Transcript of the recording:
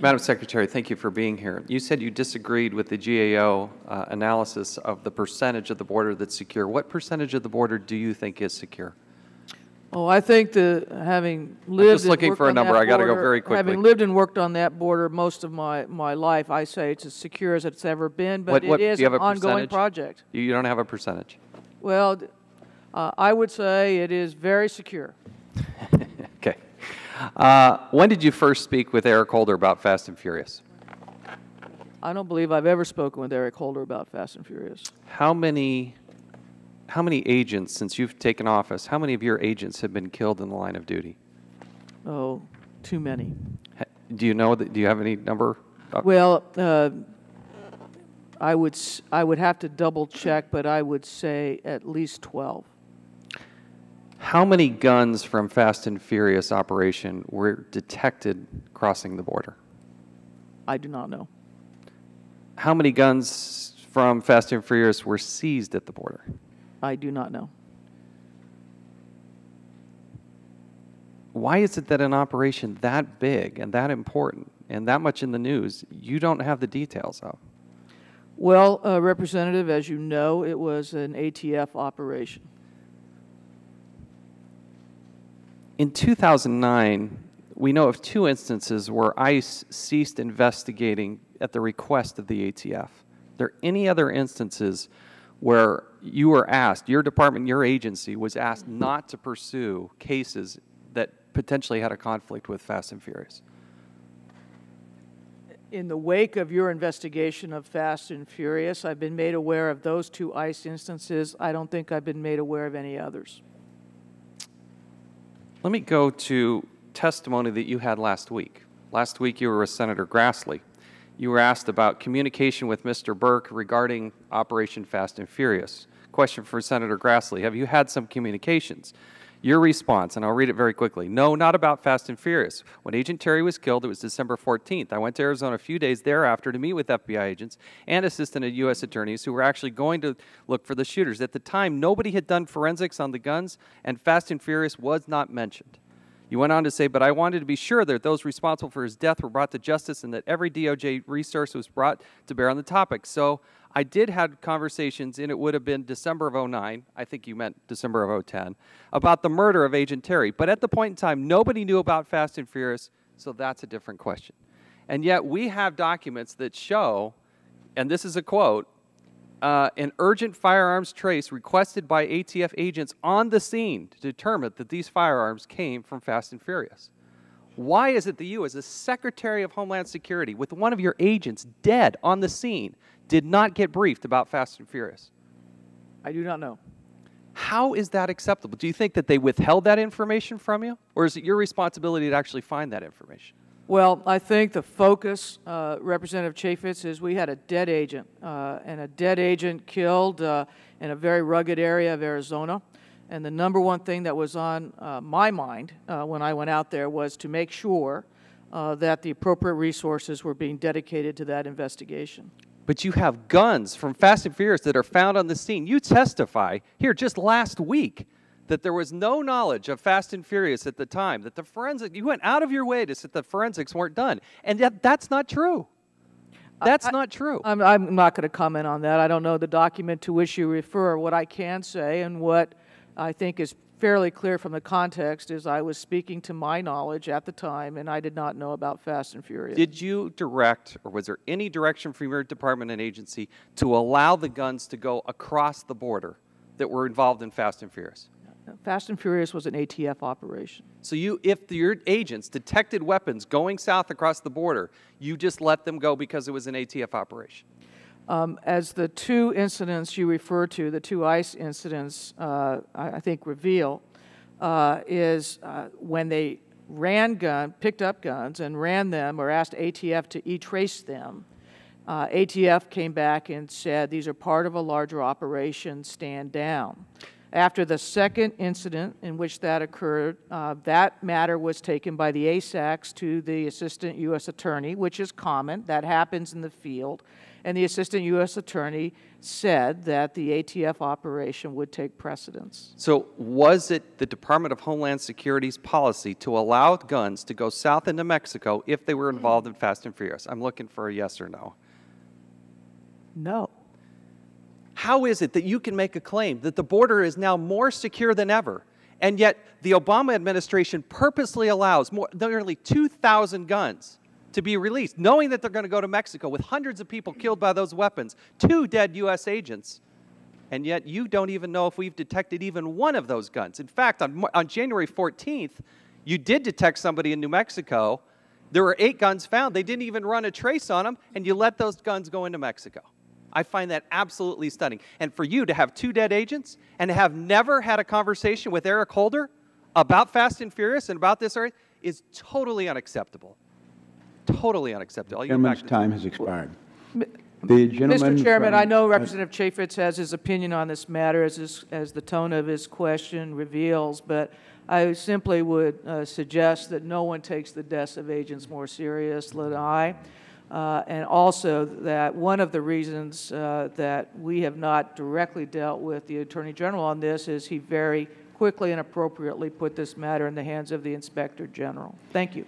Madam Secretary, thank you for being here. You said you disagreed with the GAO analysis of the percentage of the border that's secure. What percentage of the border do you think is secure? Oh, I think that having lived just looking for a number. I got to go very quickly. Having lived and worked on that border most of my life, I say it's as secure as it's ever been, but it is an ongoing project. You don't have a percentage? Well, I would say it is very secure. Okay. When did you first speak with Eric Holder about Fast and Furious? I don't believe I've ever spoken with Eric Holder about Fast and Furious. How many agents, since you've taken office, how many of your agents have been killed in the line of duty? Oh, too many. Do you know that? Do you have any number? Well, I would have to double check, but I would say at least 12. How many guns from Fast and Furious operation were detected crossing the border? I do not know. How many guns from Fast and Furious were seized at the border? I do not know. Why is it that an operation that big and that important and that much in the news you don't have the details of? Well, Representative, as you know, it was an ATF operation. In 2009, we know of 2 instances where ICE ceased investigating at the request of the ATF. Are there any other instances where you were asked, your department, your agency was asked not to pursue cases that potentially had a conflict with Fast and Furious? In the wake of your investigation of Fast and Furious, I've been made aware of those 2 ICE instances. I don't think I've been made aware of any others. Let me go to testimony that you had last week. Last week you were with Senator Grassley. You were asked about communication with Mr. Burke regarding Operation Fast and Furious. Question for Senator Grassley: have you had some communications? Your response, and I'll read it very quickly: no, not about Fast and Furious. When Agent Terry was killed, it was December 14th. I went to Arizona a few days thereafter to meet with FBI agents and assistant U.S. attorneys who were actually going to look for the shooters. At the time, nobody had done forensics on the guns, and Fast and Furious was not mentioned. You went on to say, but I wanted to be sure that those responsible for his death were brought to justice and that every DOJ resource was brought to bear on the topic. So I did have conversations, and it would have been December of 09, I think you meant December of 010, about the murder of Agent Terry. But at the point in time, nobody knew about Fast and Furious, so that's a different question. And yet we have documents that show, and this is a quote, an urgent firearms trace requested by ATF agents on the scene to determine that these firearms came from Fast and Furious. Why is it that you, as a Secretary of Homeland Security, with one of your agents dead on the scene, did not get briefed about Fast and Furious? I do not know. How is that acceptable? Do you think that they withheld that information from you, or is it your responsibility to actually find that information? Well, I think the focus, Representative Chaffetz, is we had a dead agent, and a dead agent killed in a very rugged area of Arizona. And the number one thing that was on my mind when I went out there was to make sure that the appropriate resources were being dedicated to that investigation. But you have guns from Fast and Furious that are found on the scene. You testify here just last week that there was no knowledge of Fast and Furious at the time, that the forensic, you went out of your way to say the forensics weren't done. And yet that's not true. That's not true. I'm not going to comment on that. I don't know the document to which you refer. What I can say, and what I think is fairly clear from the context, is I was speaking to my knowledge at the time, and I did not know about Fast and Furious. Did you direct, or was there any direction from your department and agency to allow the guns to go across the border that were involved in Fast and Furious? Fast and Furious was an ATF operation. So if your agents detected weapons going south across the border, you just let them go because it was an ATF operation? As the 2 incidents you refer to, the 2 ICE incidents, I think reveal, is when they picked up guns and ran them or asked ATF to e-trace them, ATF came back and said, these are part of a larger operation, stand down. After the second incident in which that occurred, that matter was taken by the ASACs to the Assistant U.S. Attorney, which is common. That happens in the field. And the Assistant U.S. Attorney said that the ATF operation would take precedence. So was it the Department of Homeland Security's policy to allow guns to go south into Mexico if they were involved in Fast and Furious? I'm looking for a yes or no. No. How is it that you can make a claim that the border is now more secure than ever, and yet the Obama administration purposely allows nearly 2,000 guns to be released, knowing that they're going to go to Mexico with hundreds of people killed by those weapons, 2 dead U.S. agents, and yet you don't even know if we've detected even one of those guns? In fact, on January 14th, you did detect somebody in New Mexico. There were 8 guns found. They didn't even run a trace on them, and you let those guns go into Mexico. I find that absolutely stunning. And for you to have 2 dead agents and to have never had a conversation with Eric Holder about Fast and Furious and about this area is totally unacceptable. Totally unacceptable. The gentleman's time has expired. The gentleman Mr. Chairman, from, I know Representative Chaffetz has his opinion on this matter as the tone of his question reveals, but I simply would suggest that no one takes the deaths of agents more seriously than I. And also that one of the reasons that we have not directly dealt with the Attorney General on this is he very quickly and appropriately put this matter in the hands of the Inspector General. Thank you.